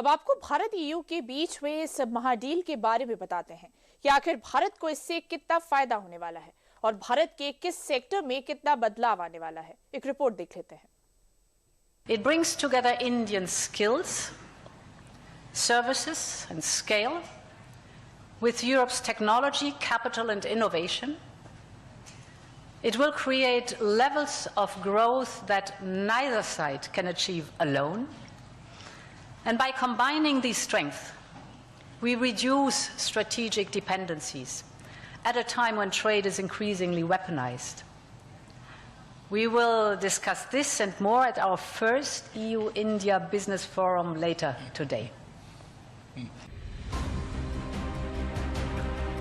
अब आपको भारत ईयू के बीच हुए इस महाडील के बारे में बताते हैं कि आखिर भारत को इससे कितना फायदा होने वाला है और भारत के किस सेक्टर में कितना बदलाव आने वाला है। एक रिपोर्ट देख लेते हैं। It brings together Indian skills, services and scale with Europe's technology, capital and innovation. It will create levels of growth that neither side can achieve alone. And by combining these strengths, we reduce strategic dependencies at a time when trade is increasingly weaponized. We will discuss this and more at our first EU-India Business Forum later today.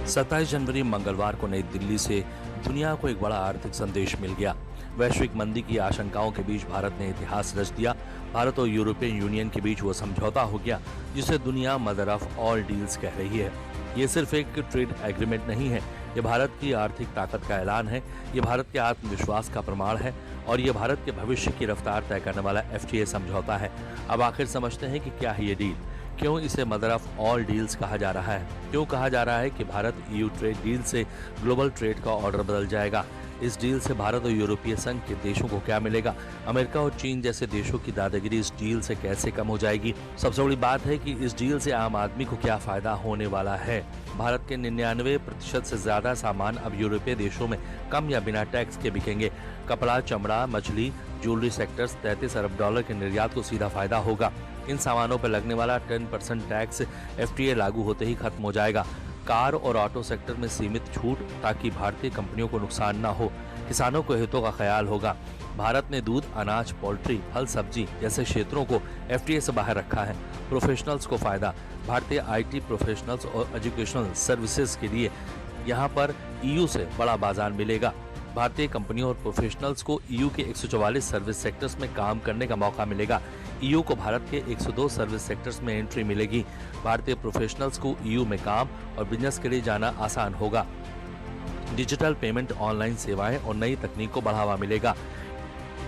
27 जनवरी मंगलवार को नई दिल्ली से दुनिया को एक बड़ा आर्थिक संदेश मिल गया। वैश्विक मंदी की आशंकाओं के बीच भारत ने इतिहास रच दिया। भारत और यूरोपियन यूनियन के बीच वो समझौता हो गया जिसे दुनिया मदर ऑफ ऑल डील्स कह रही है। ये सिर्फ एक ट्रेड एग्रीमेंट नहीं है, ये भारत की आर्थिक ताकत का ऐलान है, ये भारत के आत्मविश्वास का प्रमाण है और ये भारत के भविष्य की रफ्तार तय करने वाला FTA समझौता है। अब आखिर समझते हैं कि क्या है ये डील, क्यों इसे मदर ऑफ ऑल डील्स कहा जा रहा है, क्यों कहा जा रहा है कि भारत EU ट्रेड डील से ग्लोबल ट्रेड का ऑर्डर बदल जाएगा। इस डील से भारत और यूरोपीय संघ के देशों को क्या मिलेगा, अमेरिका और चीन जैसे देशों की दादागिरी इस डील से कैसे कम हो जाएगी। सबसे बड़ी बात है कि इस डील से आम आदमी को क्या फायदा होने वाला है। भारत के 99% से ज्यादा सामान अब यूरोपीय देशों में कम या बिना टैक्स के बिकेंगे। कपड़ा, चमड़ा, मछली, ज्वेलरी सेक्टर्स $33 अरब के निर्यात को सीधा फायदा होगा। इन सामानों पर लगने वाला 10% टैक्स FTA लागू होते ही खत्म हो जाएगा। कार और ऑटो सेक्टर में सीमित छूट ताकि भारतीय कंपनियों को नुकसान न हो। किसानों को हितों का ख्याल होगा। भारत ने दूध, अनाज, पोल्ट्री, फल, सब्जी जैसे क्षेत्रों को FTA से बाहर रखा है। प्रोफेशनल्स को फायदा, भारतीय IT प्रोफेशनल्स और एजुकेशनल सर्विसेज के लिए यहाँ पर EU से बड़ा बाजार मिलेगा। भारतीय कंपनियों और प्रोफेशनल्स को EU के 144 सर्विस सेक्टर्स में काम करने का मौका मिलेगा। EU को भारत के 102 सर्विस सेक्टर्स में एंट्री मिलेगी। भारतीय प्रोफेशनल्स को EU में काम और बिजनेस के लिए जाना आसान होगा। डिजिटल पेमेंट, ऑनलाइन सेवाएं और नई तकनीक को बढ़ावा मिलेगा।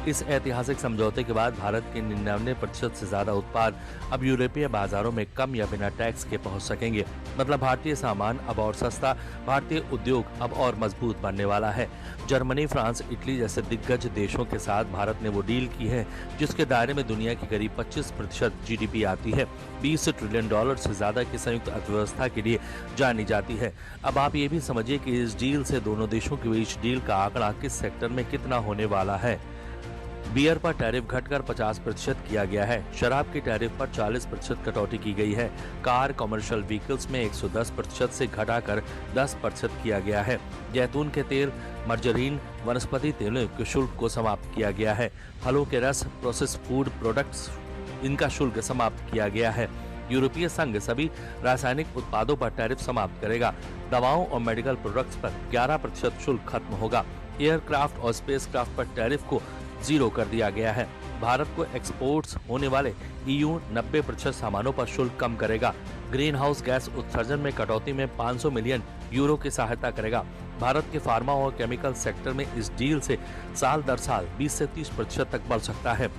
इस ऐतिहासिक समझौते के बाद भारत के 99% से ज्यादा उत्पाद अब यूरोपीय बाजारों में कम या बिना टैक्स के पहुंच सकेंगे। मतलब भारतीय सामान अब और सस्ता, भारतीय उद्योग अब और मजबूत बनने वाला है। जर्मनी, फ्रांस, इटली जैसे दिग्गज देशों के साथ भारत ने वो डील की है जिसके दायरे में दुनिया की करीब 25% GDP आती है। $20 ट्रिलियन से ज्यादा की संयुक्त अर्थव्यवस्था के लिए जानी जाती है। अब आप ये भी समझिए कि इस डील से दोनों देशों के बीच डील का आंकड़ा किस सेक्टर में कितना होने वाला है। बियर पर टैरिफ घटकर 50% किया गया है। शराब की टैरिफ पर 40% कटौती की गई है। कार, कमर्शियल व्हीकल्स में 110% से घटाकर 10% किया गया है। जैतून के तेल, मर्जरीन, वनस्पति तेलों के शुल्क को समाप्त किया गया है। फलों के रस, प्रोसेस फूड प्रोडक्ट्स, इनका शुल्क समाप्त किया गया है। यूरोपीय संघ सभी रासायनिक उत्पादों पर टैरिफ समाप्त करेगा। दवाओं और मेडिकल प्रोडक्ट्स पर 11% शुल्क खत्म होगा। एयरक्राफ्ट और स्पेसक्राफ्ट पर टैरिफ को 0 कर दिया गया है। भारत को एक्सपोर्ट्स होने वाले EU 90% सामानों पर शुल्क कम करेगा। ग्रीन हाउस गैस उत्सर्जन में कटौती में 500 मिलियन यूरो की सहायता करेगा। भारत के फार्मा और केमिकल सेक्टर में इस डील से साल दर साल 20 से 30% तक बढ़ सकता है।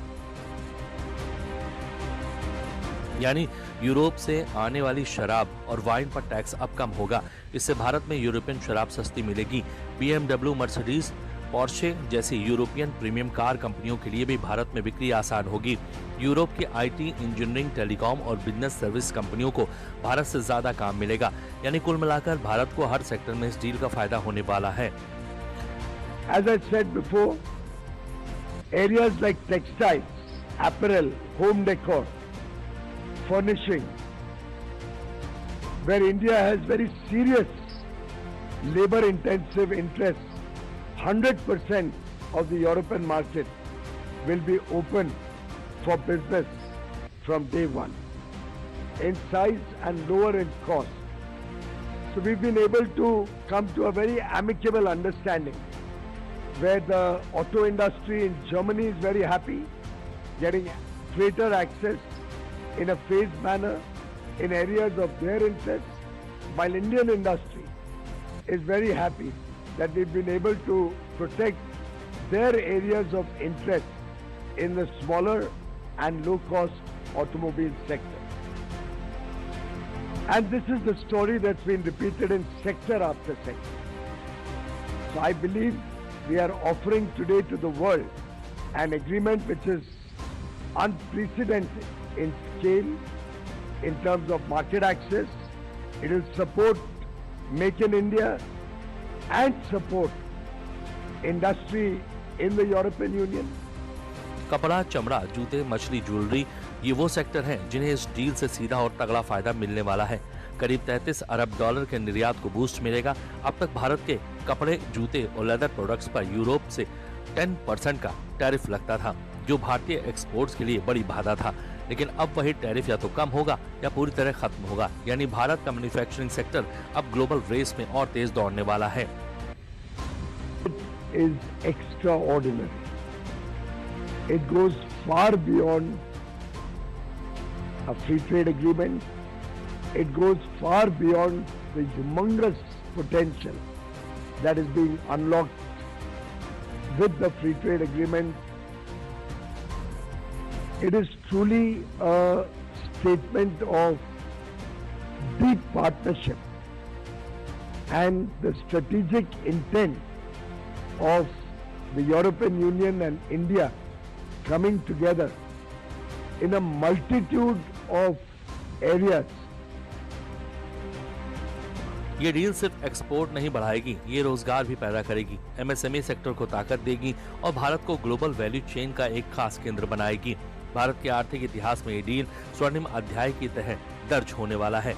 यानी यूरोप से आने वाली शराब और वाइन पर टैक्स अब कम होगा। इससे भारत में यूरोपियन शराब सस्ती मिलेगी। BMW, मर्सिडीज, पोर्शे जैसी यूरोपियन प्रीमियम कार कंपनियों के लिए भी भारत में बिक्री आसान होगी। यूरोप की IT, इंजीनियरिंग, टेलीकॉम और बिजनेस सर्विस कंपनियों को भारत से ज्यादा काम मिलेगा। यानी कुल मिलाकर भारत को हर सेक्टर में इस डील का फायदा होने वाला है। As I said before, areas like textiles, apparel, home decor, furnishing, where India has very serious labor-intensive interests, 100% of the European market will be open for business from day one, in size and lower in cost. So we've been able to come to a very amicable understanding where the auto industry in Germany is very happy, getting greater access in a phased manner in areas of their interest, while Indian industry is very happy that we've been able to protect their areas of interest in the smaller and low-cost automobile sector. And this is the story that's been repeated in sector after sector. So I believe we are offering today to the world an agreement which is unprecedented in scale, in terms of market access. It will support Make in India and support industry in the European Union. कपड़ा, चमड़ा, जूते, मछली, jewellery ये वो sector हैं जिन्हें इस deal से सीधा और तगड़ा फायदा मिलने वाला है। करीब 33 अरब डॉलर के निर्यात को बूस्ट मिलेगा। अब तक भारत के कपड़े, जूते और लेदर प्रोडक्ट्स पर यूरोप से 10% का टैरिफ लगता था, जो भारतीय एक्सपोर्ट्स के लिए बड़ी बाधा था। लेकिन अब वही टैरिफ या तो कम होगा या पूरी तरह खत्म होगा, यानी भारत का मैन्युफैक्चरिंग सेक्टर अब ग्लोबल रेस में और तेज दौड़ने वाला है। It is extraordinary. It goes far beyond a free trade agreement. It goes far beyond the humongous potential that is being unlocked with the free trade agreement. It is truly a statement of deep partnership and the strategic intent of the European Union and India coming together in a multitude of areas. ये deal सिर्फ export नहीं बढ़ाएगी, ये रोजगार भी पैदा करेगी, MSME sector को ताकत देगी और भारत को ग्लोबल वैल्यू चेन का एक खास केंद्र बनाएगी। भारत के आर्थिक इतिहास में ये डील स्वर्णिम अध्याय की तरह दर्ज होने वाला है।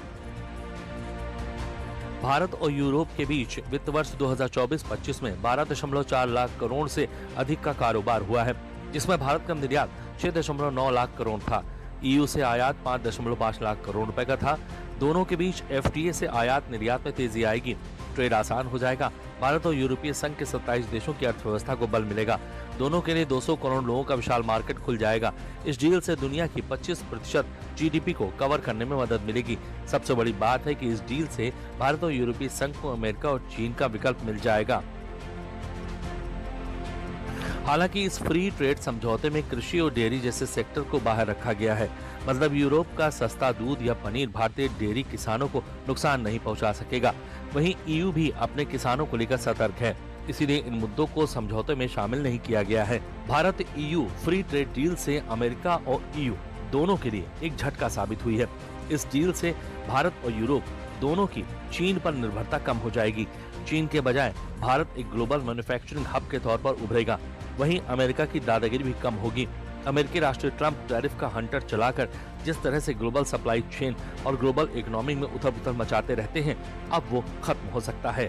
भारत और यूरोप के बीच वित्त वर्ष 2024-25 में 12.4 लाख करोड़ से अधिक का कारोबार हुआ है, जिसमें भारत का निर्यात 6.9 लाख करोड़ था। ईयू से आयात 5.5 लाख करोड़ रुपए का था। दोनों के बीच एफटीए से आयात निर्यात में तेजी आएगी, ट्रेड आसान हो जाएगा। भारत और यूरोपीय संघ के 27 देशों की अर्थव्यवस्था को बल मिलेगा। दोनों के लिए 200 करोड़ लोगों का विशाल मार्केट खुल जाएगा। इस डील से दुनिया की 25% जीडीपी को कवर करने में मदद मिलेगी। सबसे बड़ी बात है कि इस डील से भारत और यूरोपीय संघ को अमेरिका और चीन का विकल्प मिल जाएगा। हालांकि इस फ्री ट्रेड समझौते में कृषि और डेयरी जैसे सेक्टर को बाहर रखा गया है। मतलब यूरोप का सस्ता दूध या पनीर भारतीय डेयरी किसानों को नुकसान नहीं पहुंचा सकेगा। वहीं ईयू भी अपने किसानों को लेकर सतर्क है, इसीलिए इन मुद्दों को समझौते में शामिल नहीं किया गया है। Bharat EU free trade deal से अमेरिका और ईयू दोनों के लिए एक झटका साबित हुई है। इस डील से भारत और यूरोप दोनों की चीन पर निर्भरता कम हो जाएगी। चीन के बजाय भारत एक ग्लोबल मैन्युफैक्चरिंग हब के तौर पर उभरेगा। वहीं अमेरिका की दादागिरी भी कम होगी। अमेरिकी राष्ट्रपति ट्रंप टैरिफ का हंटर चलाकर जिस तरह से ग्लोबल सप्लाई चेन और ग्लोबल इकोनॉमी में उथल-पुथल मचाते रहते हैं, अब वो खत्म हो सकता है।